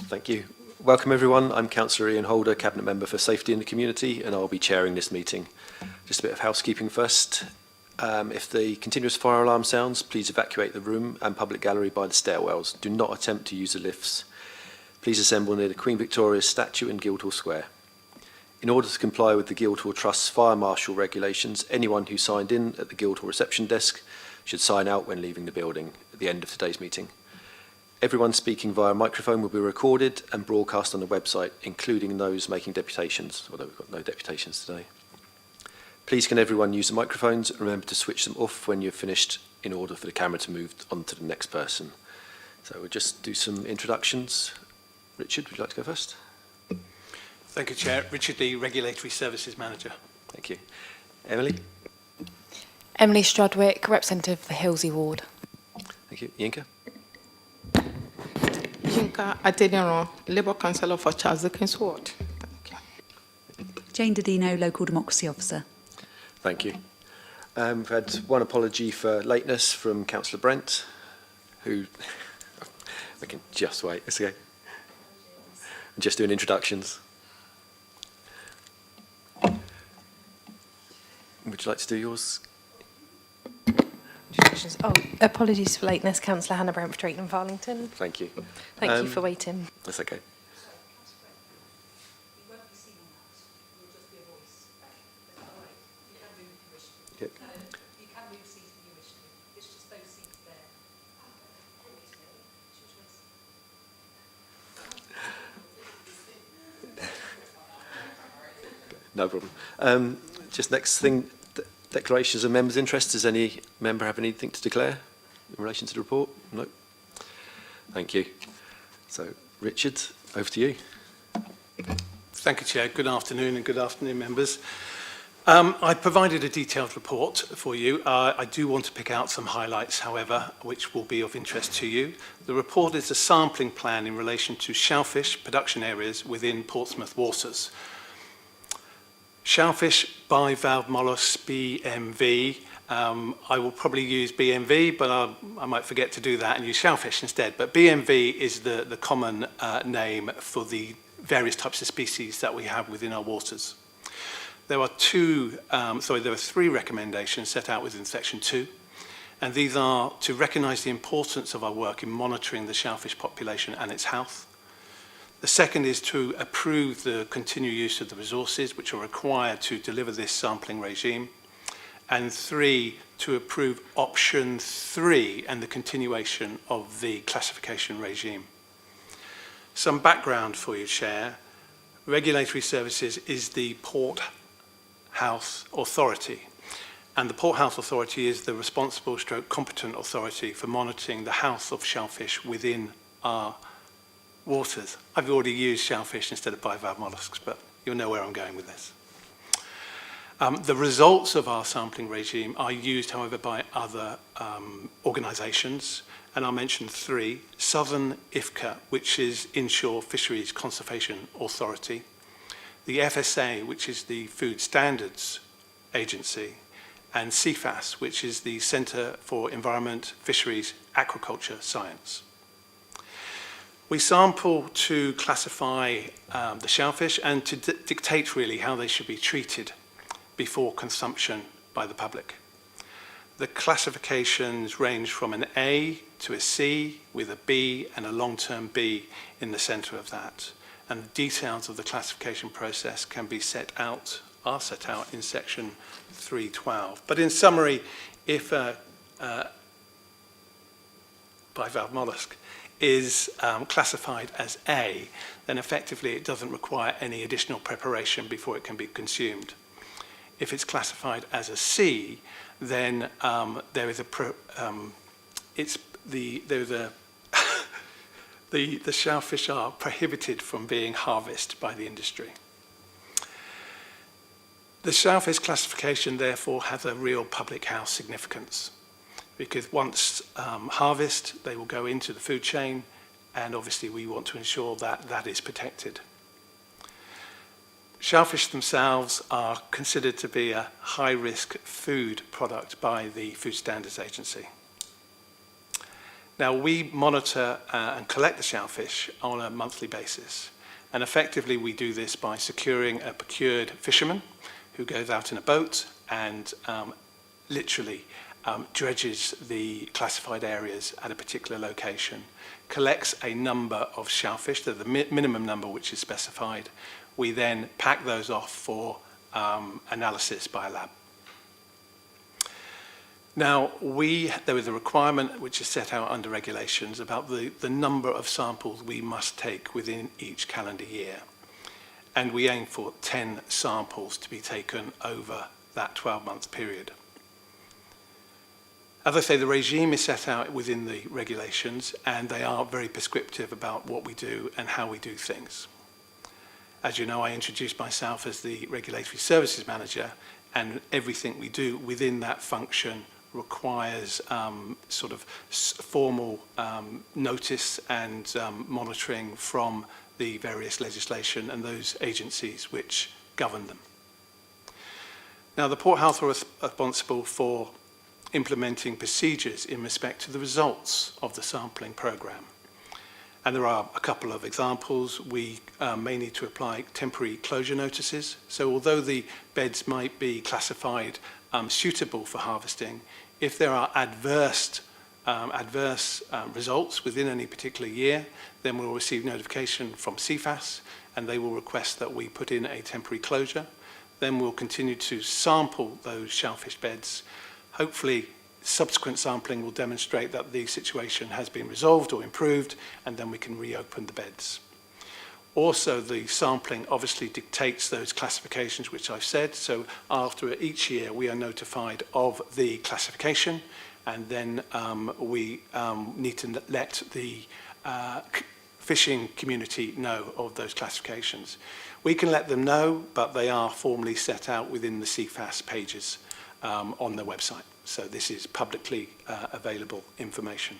Thank you. Welcome everyone. I'm Councillor Ian Holder, Cabinet Member for Safety in the Community, and I'll be chairing this meeting. Just a bit of housekeeping first. If the continuous fire alarm sounds, please evacuate the room and public gallery by the stairwells. Do not attempt to use the lifts. Please assemble near the Queen Victoria statue in Guildhall Square. In order to comply with the Guildhall Trust's fire marshal regulations, anyone who signed in at the Guildhall reception desk should sign out when leaving the building at the end of today's meeting. Everyone speaking via microphone will be recorded and broadcast on the website, including those making deputations, although we've got no deputations today. Please can everyone use the microphones. Remember to switch them off when you're finished in order for the camera to move on to the next person. So we'll just do some introductions. Richard, would you like to go first? Thank you, Chair. Richard Lee, Regulatory Services Manager. Thank you. Emily? Emily Strudwick, representative of the Hilsey Ward. Thank you. Yinka? Yinka Adeniran, Labour Councillor for Charles Dickens Ward. Thank you. Jane Dodino, Local Democracy Officer. Thank you. We've had one apology for lateness from Councillor Brent, who we can just wait. It's okay. I'm just doing introductions. Would you like to do yours? Oh, apologies for lateness, Councillor Hannah Brent for Drayton and Farlington. Thank you. Thank you for waiting. That's okay. Okay. No problem. Just next thing, declarations of members' interest. Does any member have anything to declare in relation to the report? No. Thank you. So, Richard, over to you. Thank you, Chair. Good afternoon and good afternoon, members. I provided a detailed report for you. I do want to pick out some highlights, however, which will be of interest to you. The report is a sampling plan in relation to shellfish production areas within Portsmouth waters. Shellfish, bivalve mollusks, BMV. I will probably use BMV, but I might forget to do that and use shellfish instead. But BMV is the common name for the various types of species that we have within our waters. There are three recommendations set out within Section 2, and these are to recognise the importance of our work in monitoring the shellfish population and its health. The second is to approve the continued use of the resources which are required to deliver this sampling regime. And three, to approve option 3 and the continuation of the classification regime. Some background for you, Chair. Regulatory Services is the Port Health Authority. And the Port Health Authority is the responsible / competent authority for monitoring the health of shellfish within our waters. I've already used shellfish instead of bivalve mollusks, but you'll know where I'm going with this. The results of our sampling regime are used, however, by other organisations, and I'll mention three. Southern IFCA, which is Inshore Fisheries Conservation Authority. The FSA, which is the Food Standards Agency. And CFAS, which is the Centre for Environment, Fisheries, Aquaculture Science. We sample to classify the shellfish and to dictate really how they should be treated before consumption by the public. The classifications range from an A to a C with a B and a long-term B in the centre of that. And the details of the classification process can be are set out in Section 312. But in summary, if a bivalve mollusk is classified as A, then effectively it doesn't require any additional preparation before it can be consumed. If it's classified as a C, then there is the shellfish are prohibited from being harvested by the industry. The shellfish classification therefore has a real public health significance, because once harvested, they will go into the food chain, and obviously we want to ensure that that is protected. Shellfish themselves are considered to be a high-risk food product by the Food Standards Agency. Now, we monitor and collect the shellfish on a monthly basis. And effectively, we do this by securing a procured fisherman who goes out in a boat and literally dredges the classified areas at a particular location, collects a number of shellfish, the minimum number which is specified. We then pack those off for analysis by a lab. Now, there is a requirement which is set out under regulations about the number of samples we must take within each calendar year. And we aim for 10 samples to be taken over that 12-month period. As I say, the regime is set out within the regulations, and they are very prescriptive about what we do and how we do things. As you know, I introduced myself as the Regulatory Services Manager, and everything we do within that function requires sort of formal notice and monitoring from the various legislation and those agencies which govern them. Now, the Port Health are responsible for implementing procedures in respect to the results of the sampling programme. And there are a couple of examples. We may need to apply temporary closure notices. So although the beds might be classified suitable for harvesting, if there are adverse results within any particular year, then we'll receive notification from CFAS, and they will request that we put in a temporary closure. Then we'll continue to sample those shellfish beds. Hopefully, subsequent sampling will demonstrate that the situation has been resolved or improved, and then we can reopen the beds. Also, the sampling obviously dictates those classifications which I've said. So after each year, we are notified of the classification, and then we need to let the fishing community know of those classifications. We can let them know, but they are formally set out within the CFAS pages on the website. So this is publicly available information.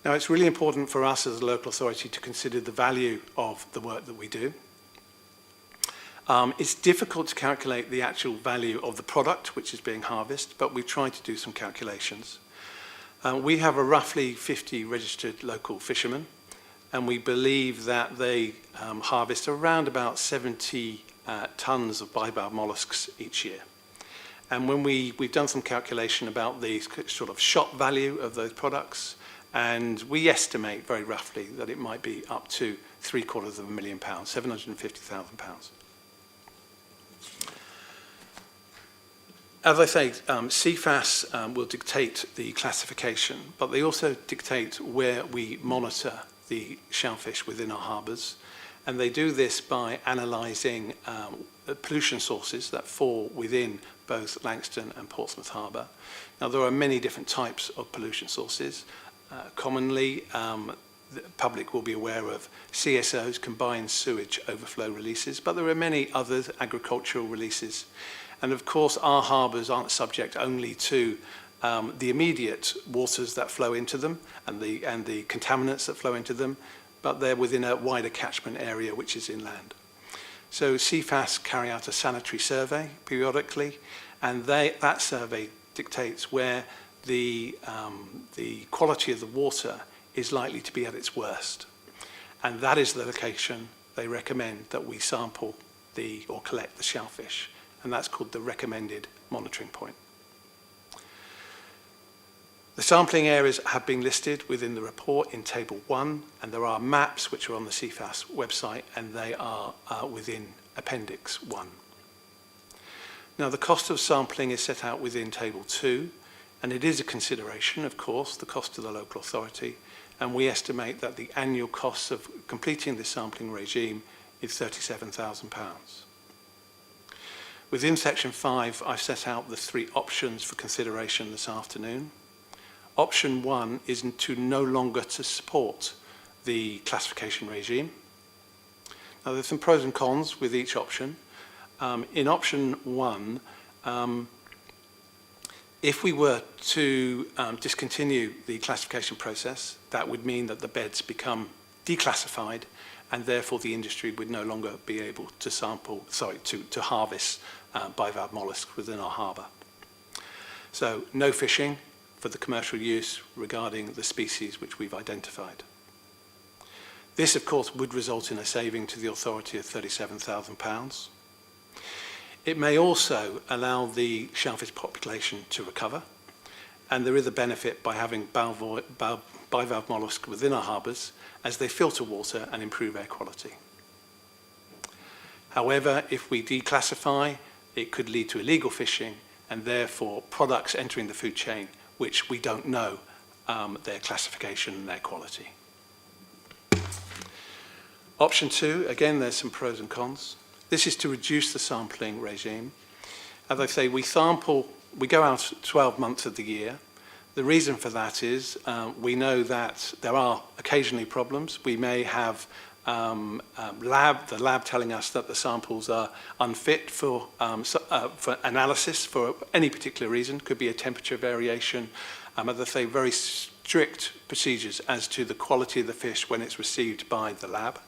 Now, it's really important for us as a local authority to consider the value of the work that we do. It's difficult to calculate the actual value of the product which is being harvested, but we've tried to do some calculations. We have a roughly 50 registered local fishermen, and we believe that they harvest around about 70 tonnes of bivalve molluscs each year. And when we've done some calculation about the sort of shop value of those products, and we estimate very roughly that it might be up to £750,000, £750,000. As I say, CFAS will dictate the classification, but they also dictate where we monitor the shellfish within our harbours. And they do this by analysing pollution sources that fall within both Langstone and Portsmouth Harbour. Now, there are many different types of pollution sources. Commonly, the public will be aware of CSOs, combined sewage overflow releases, but there are many other agricultural releases. And of course, our harbours aren't subject only to the immediate waters that flow into them and the contaminants that flow into them, but they're within a wider catchment area which is inland. So CFAS carry out a sanitary survey periodically, and that survey dictates where the quality of the water is likely to be at its worst. And that is the location they recommend that we sample or collect the shellfish. And that's called the recommended monitoring point. The sampling areas have been listed within the report in Table 1, and there are maps which are on the CFAS website, and they are within Appendix 1. Now, the cost of sampling is set out within Table 2, and it is a consideration, of course, the cost to the local authority, and we estimate that the annual cost of completing this sampling regime is £37,000. Within Section 5, I've set out the 3 options for consideration this afternoon. Option 1 is to no longer to support the classification regime. Now, there's some pros and cons with each option. In Option 1, if we were to discontinue the classification process, that would mean that the beds become declassified, and therefore the industry would no longer be able to to harvest bivalve molluscs within our harbour. So no fishing for the commercial use regarding the species which we've identified. This, of course, would result in a saving to the authority of £37,000. It may also allow the shellfish population to recover, and there is a benefit by having bivalve molluscs within our harbours as they filter water and improve air quality. However, if we declassify, it could lead to illegal fishing and therefore products entering the food chain which we don't know their classification and their quality. Option 2, again, there's some pros and cons. This is to reduce the sampling regime. As I say, we go out 12 months of the year. The reason for that is we know that there are occasionally problems. We may have the lab telling us that the samples are unfit for analysis for any particular reason. Could be a temperature variation. As I say, very strict procedures as to the quality of the fish when it's received by the lab.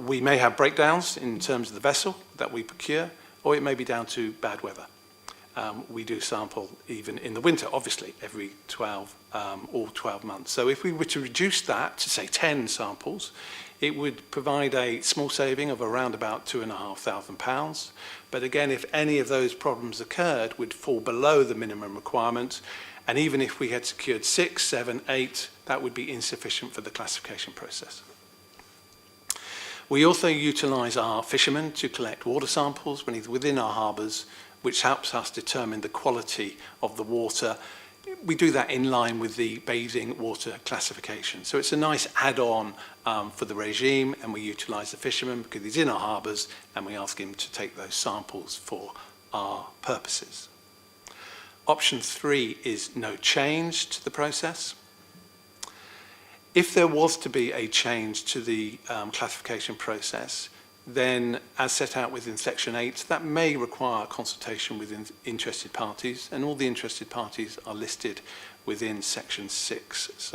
We may have breakdowns in terms of the vessel that we procure, or it may be down to bad weather. We do sample even in the winter, obviously, every 12 months. So if we were to reduce that to, say, 10 samples, it would provide a small saving of around about £2,500. But again, if any of those problems occurred, would fall below the minimum requirement. And even if we had secured 6, 7, 8, that would be insufficient for the classification process. We also utilise our fishermen to collect water samples within our harbours, which helps us determine the quality of the water. We do that in line with the bathing water classification. So it's a nice add-on for the regime, and we utilise the fisherman because he's in our harbours, and we ask him to take those samples for our purposes. Option 3 is no change to the process. If there was to be a change to the classification process, then as set out within Section 8, that may require consultation with interested parties, and all the interested parties are listed within Section 6,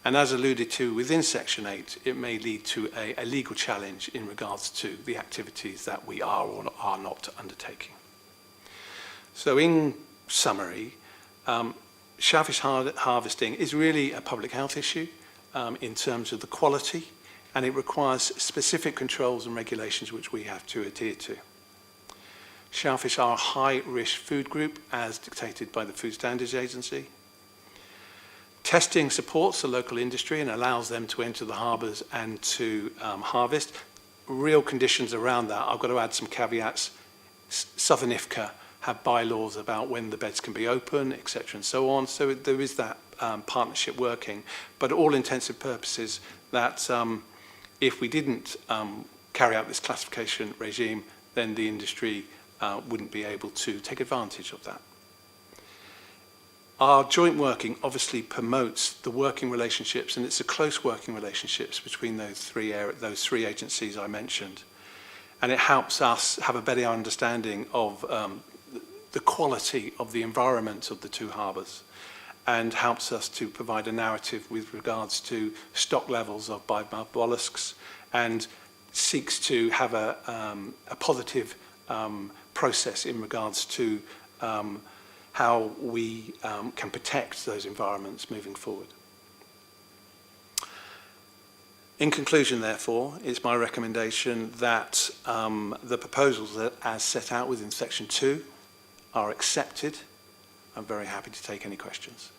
And as alluded to within Section 8, it may lead to a legal challenge in regards to the activities that we are or are not undertaking. So in summary, shellfish harvesting is really a public health issue in terms of the quality, and it requires specific controls and regulations which we have to adhere to. Shellfish are a high-risk food group as dictated by the Food Standards Agency. Testing supports the local industry and allows them to enter the harbours and to harvest. Real conditions around that, I've got to add some caveats. Southern IFCA have bylaws about when the beds can be open, etc. and so on. So there is that partnership working. But all intents and purposes, that if we didn't carry out this classification regime, then the industry wouldn't be able to take advantage of that. Our joint working obviously promotes the working relationships, and it's a close working relationships between those three agencies I mentioned. And it helps us have a better understanding of the quality of the environment of the two harbours, and helps us to provide a narrative with regards to stock levels of bivalve molluscs, and seeks to have a positive process in regards to how we can protect those environments moving forward. In conclusion, therefore, it's my recommendation that the proposals that, as set out within Section 2 are accepted. I'm very happy to take any questions.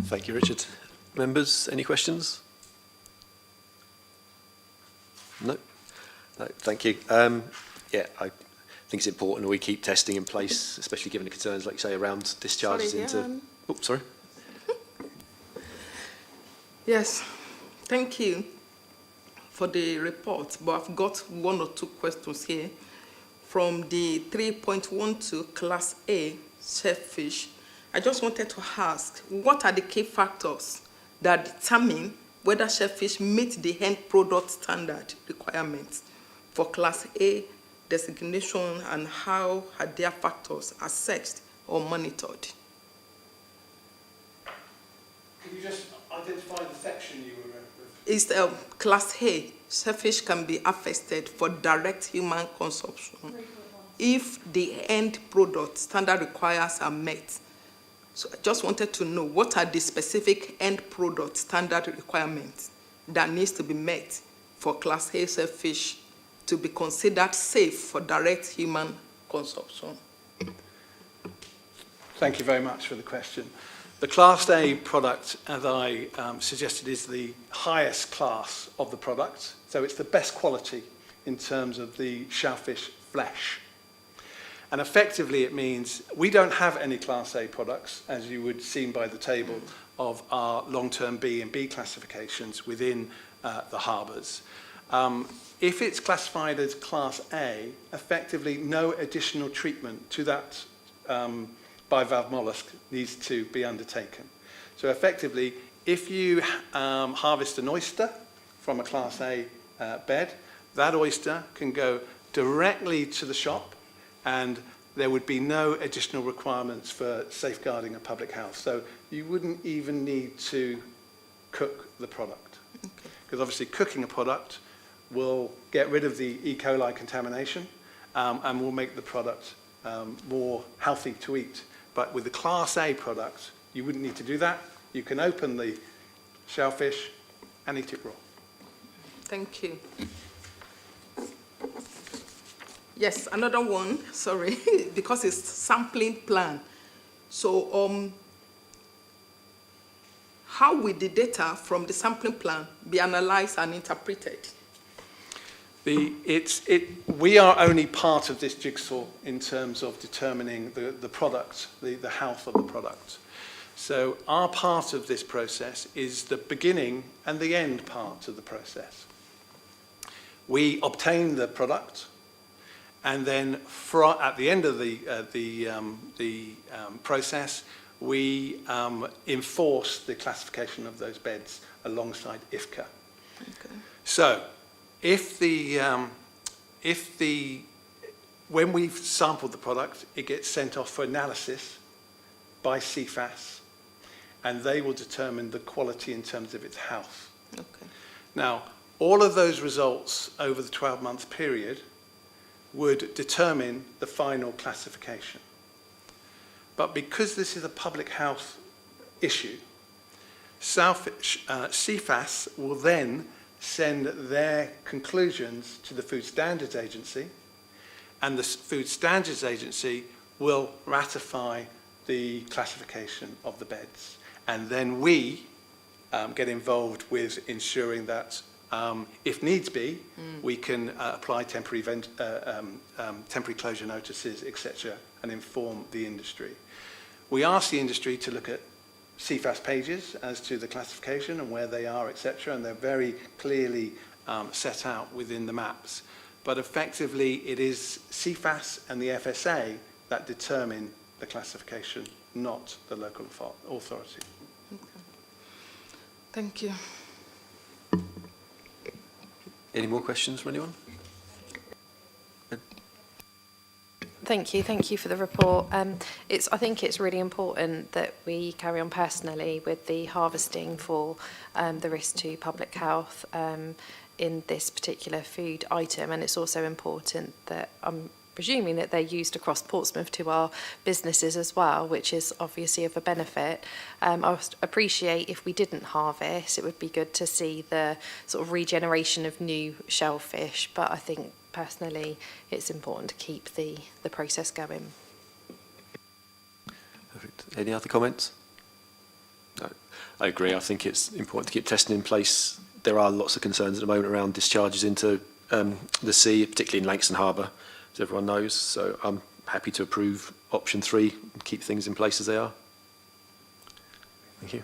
Thank you, Richard. Members, any questions? No? No, thank you. Yeah, I think it's important that we keep testing in place, especially given the concerns, like you say, around discharges into... Oh, sorry. Yes, thank you for the report, but I've got 1 or 2 questions here. From the 3.12 Class A shellfish, I just wanted to ask, what are the key factors that determine whether shellfish meet the end product standard requirements for Class A designation, and how are their factors assessed or monitored? Can you just identify the section you were referring to? It's Class A. Shellfish can be harvested for direct human consumption. if the end product standard requirements are met. So I just wanted to know what are the specific end product standard requirements that needs to be met for Class A shellfish to be considered safe for direct human consumption. Thank you very much for the question. The Class A product, as I suggested, is the highest class of the product. So it's the best quality in terms of the shellfish flesh. And effectively it means we don't have any Class A products, as you would see by the table of our long-term B and B classifications within the harbours. If it's classified as Class A, effectively no additional treatment to that bivalve mollusk needs to be undertaken. So effectively, if you harvest an oyster from a Class A bed, that oyster can go directly to the shop and there would be no additional requirements for safeguarding of public health. So you wouldn't even need to cook the product. Because obviously cooking a product will get rid of the E. coli contamination and will make the product more healthy to eat. But with the Class A product, you wouldn't need to do that. You can open the shellfish and eat it raw. Thank you. Yes, another one, sorry, because it's sampling plan. So how will the data from the sampling plan be analyzed and interpreted? We are only part of this jigsaw in terms of determining the product, the health of the product. So our part of this process is the beginning and the end part of the process. We obtain the product, and then at the end of the process, we enforce the classification of those beds alongside IFCA. Okay. So, when we've sampled the product, it gets sent off for analysis by CFAS, and they will determine the quality in terms of its health. Okay. Now, all of those results over the 12-month period would determine the final classification. But because this is a public health issue, CFAS will then send their conclusions to the Food Standards Agency, and the Food Standards Agency will ratify the classification of the beds. And then we get involved with ensuring that, if needs be, we can apply temporary closure notices, etc., and inform the industry. We ask the industry to look at CFAS pages as to the classification and where they are, etc., and they're very clearly set out within the maps. But effectively, it is CFAS and the FSA that determine the classification, not the local authority. Okay. Thank you. Any more questions from anyone? Thank you for the report. I think it's really important that we carry on personally with the harvesting for the risk to public health in this particular food item, and it's also important that I'm presuming that they're used across Portsmouth to our businesses as well, which is obviously of a benefit. I would appreciate if we didn't harvest, it would be good to see the sort of regeneration of new shellfish, but I think personally it's important to keep the process going. Perfect. Any other comments? No. I agree. I think it's important to keep testing in place. There are lots of concerns at the moment around discharges into the sea, particularly in Langston Harbour, as everyone knows. So I'm happy to approve option 3 and keep things in place as they are. Thank you.